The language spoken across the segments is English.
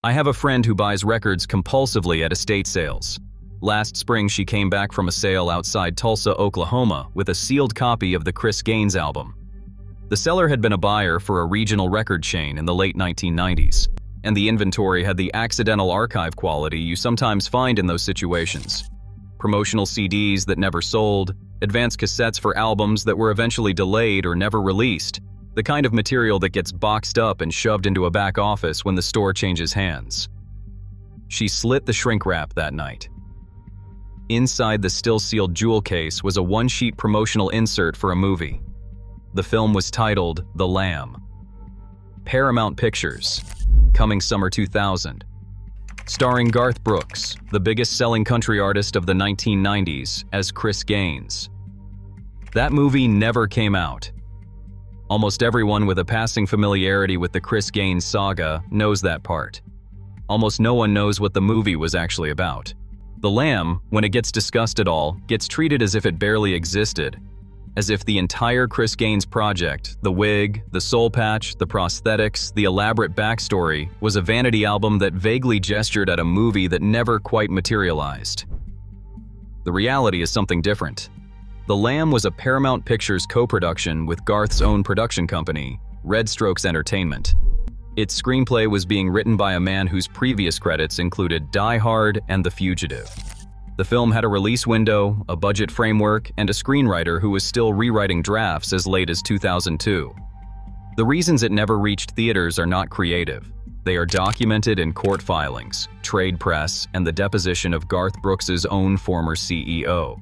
I have a friend who buys records compulsively at estate sales. Last spring, she came back from a sale outside Tulsa, Oklahoma, with a sealed copy of the Chris Gaines album. The seller had been a buyer for a regional record chain in the late 1990s, and the inventory had the accidental archive quality you sometimes find in those situations. Promotional CDs that never sold, advanced cassettes for albums that were eventually delayed or never released, the kind of material that gets boxed up and shoved into a back office when the store changes hands. She slit the shrink wrap that night. Inside the still-sealed jewel case was a one-sheet promotional insert for a movie. The film was titled The Lamb. Paramount Pictures, coming summer 2000. Starring Garth Brooks, the biggest-selling country artist of the 1990s, as Chris Gaines. That movie never came out. Almost everyone with a passing familiarity with the Chris Gaines saga knows that part. Almost no one knows what the movie was actually about. The Lamb, when it gets discussed at all, gets treated as if it barely existed. As if the entire Chris Gaines project, the wig, the soul patch, the prosthetics, the elaborate backstory, was a vanity album that vaguely gestured at a movie that never quite materialized. The reality is something different. The Lamb was a Paramount Pictures co-production with Garth's own production company, Red Strokes Entertainment. Its screenplay was being written by a man whose previous credits included Die Hard and The Fugitive. The film had a release window, a budget framework, and a screenwriter who was still rewriting drafts as late as 2002. The reasons it never reached theaters are not creative. They are documented in court filings, trade press, and the deposition of Garth Brooks' own former CEO.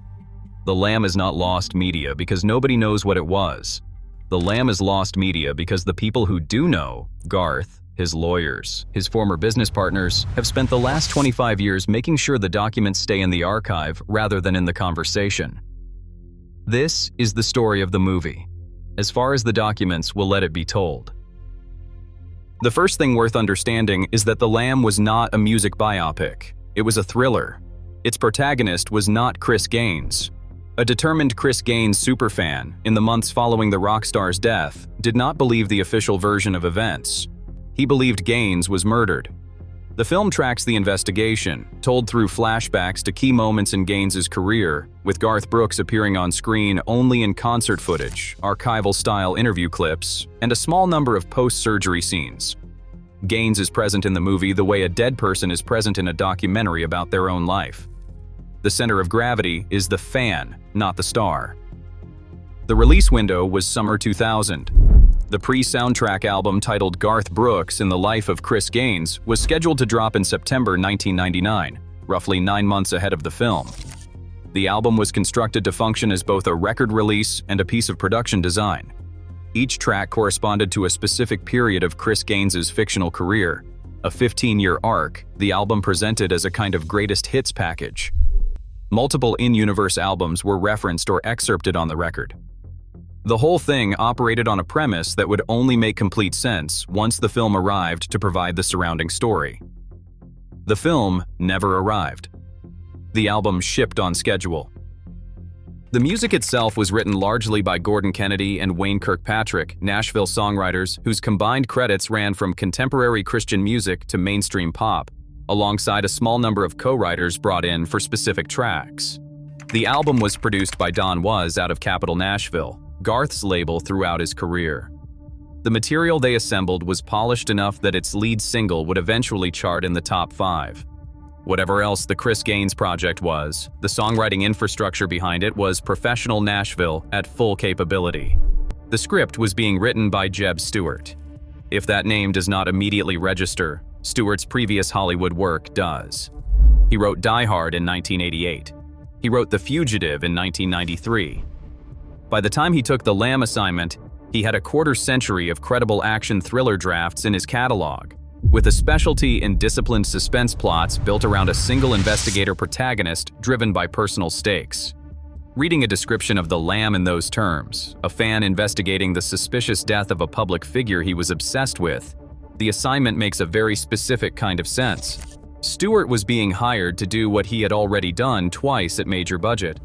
The Lamb is not lost media because nobody knows what it was. The Lamb is lost media because the people who do know, Garth, his lawyers, his former business partners, have spent the last 25 years making sure the documents stay in the archive rather than in the conversation. This is the story of the movie. As far as the documents, we'll let it be told. The first thing worth understanding is that The Lamb was not a music biopic. It was a thriller. Its protagonist was not Chris Gaines. A determined Chris Gaines superfan, in the months following the rock star's death, did not believe the official version of events. He believed Gaines was murdered. The film tracks the investigation, told through flashbacks to key moments in Gaines's career, with Garth Brooks appearing on screen only in concert footage, archival-style interview clips, and a small number of post-surgery scenes. Gaines is present in the movie the way a dead person is present in a documentary about their own life. The center of gravity is the fan, not the star. The release window was summer 2000. The pre-soundtrack album titled Garth Brooks in the Life of Chris Gaines was scheduled to drop in September 1999, roughly 9 months ahead of the film. The album was constructed to function as both a record release and a piece of production design. Each track corresponded to a specific period of Chris Gaines's fictional career, a 15-year arc the album presented as a kind of greatest hits package. Multiple in-universe albums were referenced or excerpted on the record. The whole thing operated on a premise that would only make complete sense once the film arrived to provide the surrounding story. The film never arrived. The album shipped on schedule. The music itself was written largely by Gordon Kennedy and Wayne Kirkpatrick, Nashville songwriters whose combined credits ran from contemporary Christian music to mainstream pop, alongside a small number of co-writers brought in for specific tracks. The album was produced by Don Was out of Capital Nashville, Garth's label throughout his career. The material they assembled was polished enough that its lead single would eventually chart in the top 5. Whatever else the Chris Gaines project was, the songwriting infrastructure behind it was professional Nashville at full capability. The script was being written by Jeb Stuart. If that name does not immediately register, Stewart's previous Hollywood work does. He wrote Die Hard in 1988. He wrote The Fugitive in 1993. By the time he took the Lamb assignment, he had a quarter-century of credible action thriller drafts in his catalog, with a specialty in disciplined suspense plots built around a single investigator protagonist driven by personal stakes. Reading a description of The Lamb in those terms, a fan investigating the suspicious death of a public figure he was obsessed with, the assignment makes a very specific kind of sense. Stewart was being hired to do what he had already done twice at major budget.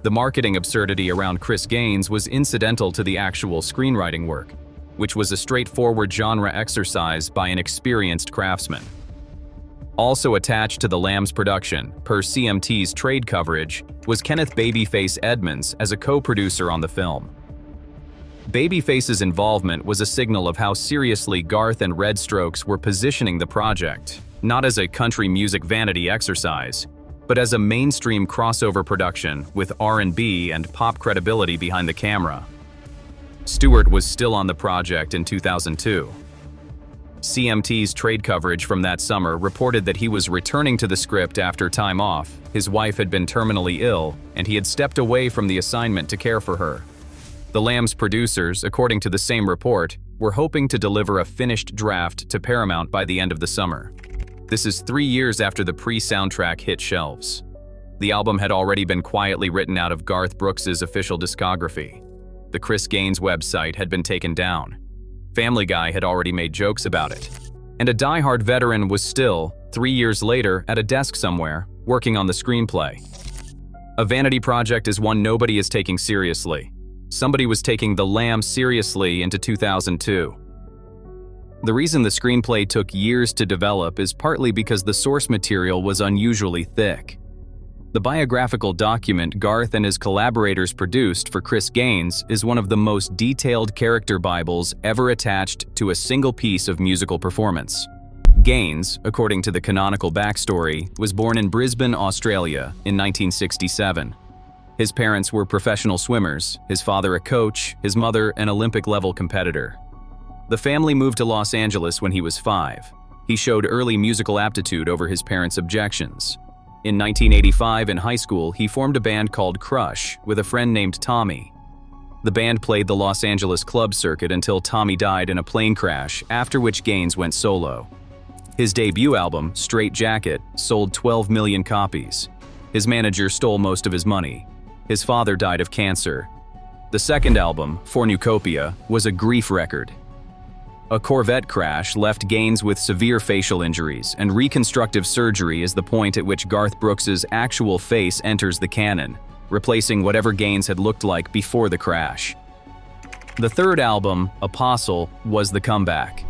The marketing absurdity around Chris Gaines was incidental to the actual screenwriting work, which was a straightforward genre exercise by an experienced craftsman. Also attached to the Lamb's production, per CMT's trade coverage, was Kenneth "Babyface" Edmonds as a co-producer on the film. Babyface's involvement was a signal of how seriously Garth and Red Strokes were positioning the project, not as a country music vanity exercise, but as a mainstream crossover production with R&B and pop credibility behind the camera. Stuart was still on the project in 2002. CMT's trade coverage from that summer reported that he was returning to the script after time off. His wife had been terminally ill, and he had stepped away from the assignment to care for her. The Lamb's producers, according to the same report, were hoping to deliver a finished draft to Paramount by the end of the summer. This is 3 years after the pre-soundtrack hit shelves. The album had already been quietly written out of Garth Brooks' official discography. The Chris Gaines website had been taken down. Family Guy had already made jokes about it. And a die-hard veteran was still, 3 years later, at a desk somewhere, working on the screenplay. A vanity project is one nobody is taking seriously. Somebody was taking The Lamb seriously into 2002. The reason the screenplay took years to develop is partly because the source material was unusually thick. The biographical document Garth and his collaborators produced for Chris Gaines is one of the most detailed character bibles ever attached to a single piece of musical performance. Gaines, according to the canonical backstory, was born in Brisbane, Australia, in 1967. His parents were professional swimmers, his father a coach, his mother an Olympic-level competitor. The family moved to Los Angeles when he was 5. He showed early musical aptitude over his parents' objections. In 1985, in high school, he formed a band called Crush with a friend named Tommy. The band played the Los Angeles club circuit until Tommy died in a plane crash, after which Gaines went solo. His debut album, Straight Jacket, sold 12 million copies. His manager stole most of his money. His father died of cancer. The second album, Fornucopia, was a grief record. A Corvette crash left Gaines with severe facial injuries, and reconstructive surgery is the point at which Garth Brooks' actual face enters the canon, replacing whatever Gaines had looked like before the crash. The third album, Apostle, was the comeback.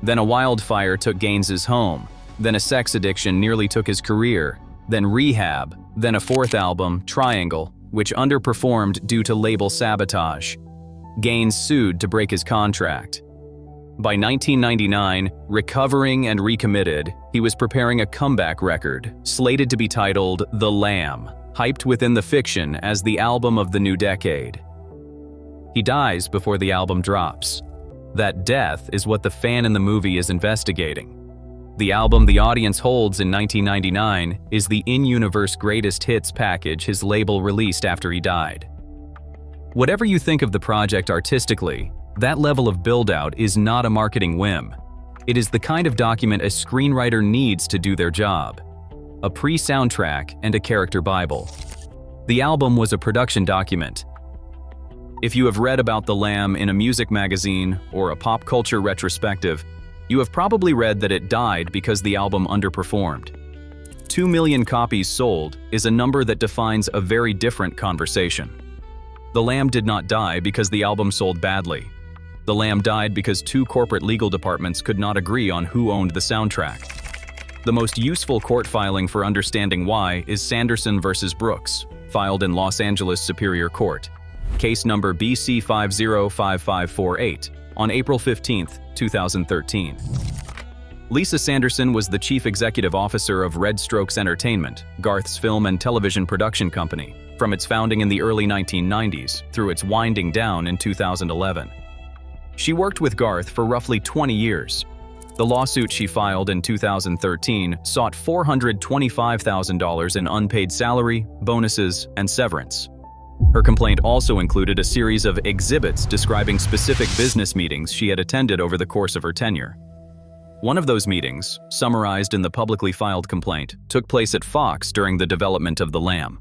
Then a wildfire took Gaines's home, then a sex addiction nearly took his career, then Rehab, then a fourth album, Triangle, which underperformed due to label sabotage. Gaines sued to break his contract. By 1999, recovering and recommitted, he was preparing a comeback record, slated to be titled The Lamb, hyped within the fiction as the album of the new decade. He dies before the album drops. That death is what the fan in the movie is investigating. The album the audience holds in 1999 is the in-universe greatest hits package his label released after he died. Whatever you think of the project artistically, that level of build-out is not a marketing whim. It is the kind of document a screenwriter needs to do their job. A pre-soundtrack and a character bible. The album was a production document. If you have read about The Lamb in a music magazine or a pop culture retrospective, you have probably read that it died because the album underperformed. 2 million copies sold is a number that defines a very different conversation. The Lamb did not die because the album sold badly. The Lamb died because 2 corporate legal departments could not agree on who owned the soundtrack. The most useful court filing for understanding why is Sanderson versus Brooks, filed in Los Angeles Superior Court. Case number BC 505548, on April 15, 2013. Lisa Sanderson was the chief executive officer of Red Strokes Entertainment, Garth's film and television production company, from its founding in the early 1990s through its winding down in 2011. She worked with Garth for roughly 20 years. The lawsuit she filed in 2013 sought $425,000 in unpaid salary, bonuses, and severance. Her complaint also included a series of exhibits describing specific business meetings she had attended over the course of her tenure. One of those meetings, summarized in the publicly filed complaint, took place at Fox during the development of The Lamb.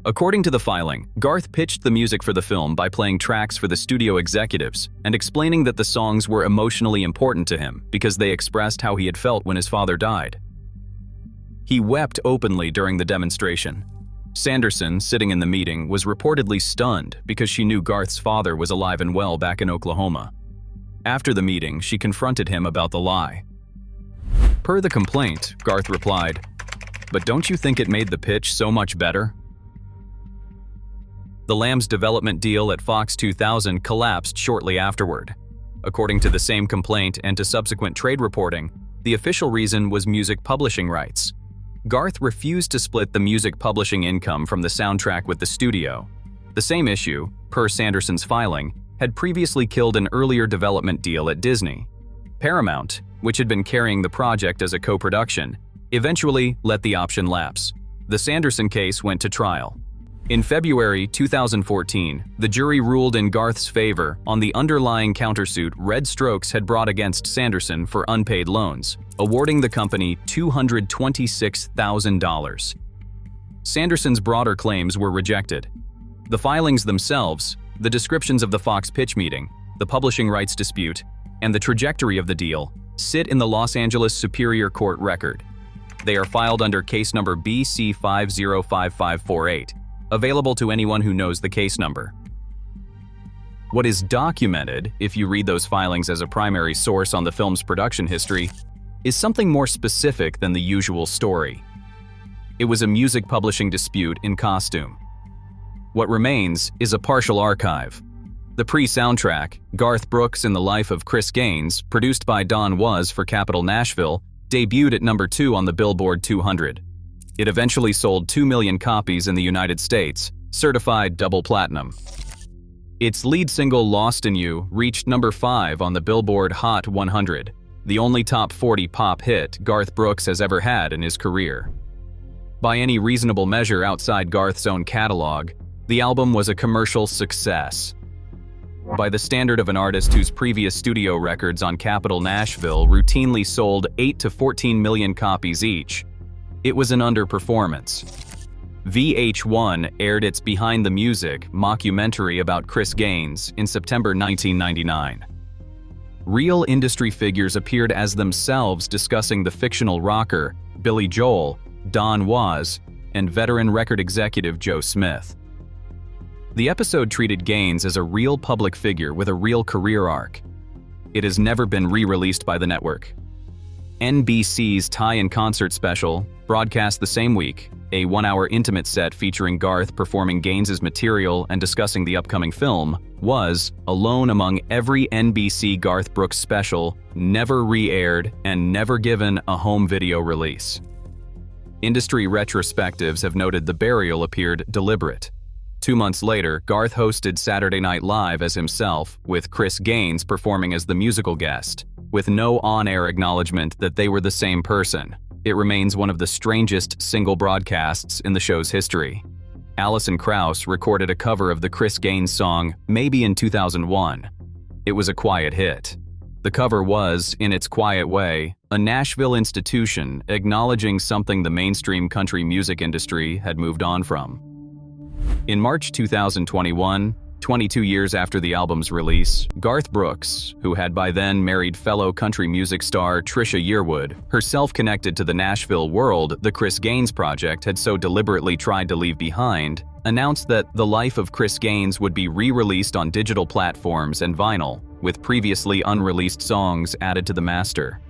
According to the filing, Garth pitched the music for the film by playing tracks for the studio executives and explaining that the songs were emotionally important to him because they expressed how he had felt when his father died. He wept openly during the demonstration. Sanderson, sitting in the meeting, was reportedly stunned because she knew Garth's father was alive and well back in Oklahoma. After the meeting, she confronted him about the lie. Per the complaint, Garth replied, "But don't you think it made the pitch so much better?" The Lamb's development deal at Fox 2000 collapsed shortly afterward. According to the same complaint and to subsequent trade reporting, the official reason was music publishing rights. Garth refused to split the music publishing income from the soundtrack with the studio. The same issue, per Sanderson's filing, had previously killed an earlier development deal at Disney. Paramount, which had been carrying the project as a co-production, eventually let the option lapse. The Sanderson case went to trial. In February 2014, the jury ruled in Garth's favor on the underlying countersuit Red Strokes had brought against Sanderson for unpaid loans, awarding the company $226,000. Sanderson's broader claims were rejected. The filings themselves, the descriptions of the Fox pitch meeting, the publishing rights dispute, and the trajectory of the deal sit in the Los Angeles Superior Court record. They are filed under case number BC505548, available to anyone who knows the case number. What is documented, if you read those filings as a primary source on the film's production history, is something more specific than the usual story. It was a music publishing dispute in costume. What remains is a partial archive. The pre-soundtrack, Garth Brooks in the Life of Chris Gaines, produced by Don Was for Capitol Nashville, debuted at number 2 on the Billboard 200. It eventually sold 2 million copies in the United States, certified double platinum. Its lead single, Lost in You, reached number 5 on the Billboard Hot 100, the only top 40 pop hit Garth Brooks has ever had in his career. By any reasonable measure outside Garth's own catalog, the album was a commercial success. By the standard of an artist whose previous studio records on Capitol Nashville routinely sold 8 to 14 million copies each, it was an underperformance. VH1 aired its Behind the Music mockumentary about Chris Gaines in September 1999. Real industry figures appeared as themselves discussing the fictional rocker, Billy Joel, Don Was, and veteran record executive Joe Smith. The episode treated Gaines as a real public figure with a real career arc. It has never been re-released by the network. NBC's tie-in concert special, broadcast the same week, a 1-hour intimate set featuring Garth performing Gaines's material and discussing the upcoming film, was, alone among every NBC Garth Brooks special, never re-aired and never given a home video release. Industry retrospectives have noted the burial appeared deliberate. 2 months later, Garth hosted Saturday Night Live as himself, with Chris Gaines performing as the musical guest, with no on-air acknowledgement that they were the same person. It remains one of the strangest single broadcasts in the show's history. Alison Krauss recorded a cover of the Chris Gaines song Maybe in 2001. It was a quiet hit. The cover was, in its quiet way, a Nashville institution acknowledging something the mainstream country music industry had moved on from. In March 2021, 22 years after the album's release, Garth Brooks, who had by then married fellow country music star Trisha Yearwood, herself connected to the Nashville world the Chris Gaines project had so deliberately tried to leave behind, announced that The Life of Chris Gaines would be re-released on digital platforms and vinyl, with previously unreleased songs added to the master.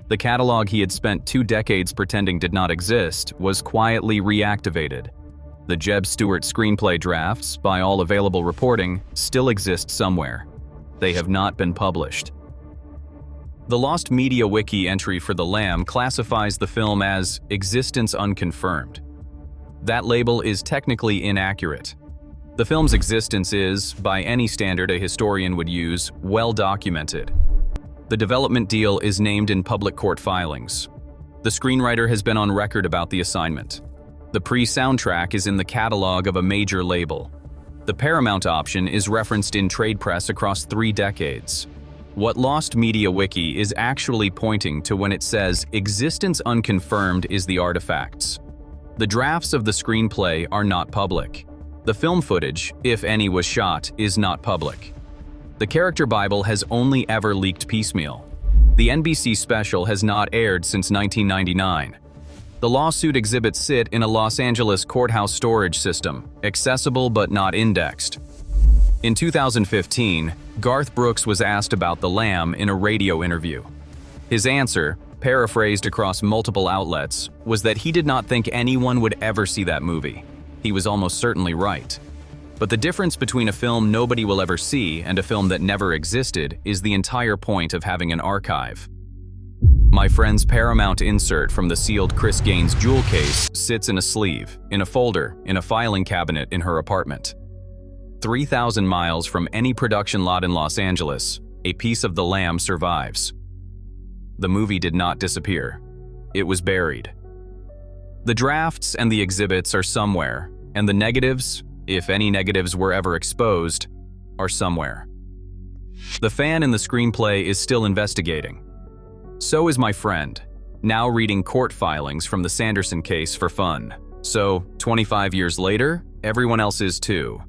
The catalog he had spent 2 decades pretending did not exist was quietly reactivated. The Jeb Stuart screenplay drafts, by all available reporting, still exist somewhere. They have not been published. The Lost Media Wiki entry for The Lamb classifies the film as existence unconfirmed. That label is technically inaccurate. The film's existence is, by any standard a historian would use, well documented. The development deal is named in public court filings. The screenwriter has been on record about the assignment. The pre-soundtrack is in the catalog of a major label. The Paramount option is referenced in trade press across 3 decades. What Lost Media Wiki is actually pointing to when it says existence unconfirmed is the artifacts. The drafts of the screenplay are not public. The film footage, if any was shot, is not public. The character Bible has only ever leaked piecemeal. The NBC special has not aired since 1999. The lawsuit exhibits sit in a Los Angeles courthouse storage system, accessible but not indexed. In 2015, Garth Brooks was asked about The Lamb in a radio interview. His answer, paraphrased across multiple outlets, was that he did not think anyone would ever see that movie. He was almost certainly right. But the difference between a film nobody will ever see and a film that never existed is the entire point of having an archive. My friend's Paramount insert from the sealed Chris Gaines jewel case sits in a sleeve, in a folder, in a filing cabinet in her apartment. 3,000 miles from any production lot in Los Angeles, a piece of the lamb survives. The movie did not disappear. It was buried. The drafts and the exhibits are somewhere, and the negatives, if any negatives were ever exposed, are somewhere. The fan in the screenplay is still investigating. So is my friend, now reading court filings from the Sanderson case for fun. So, 25 years later, everyone else is too.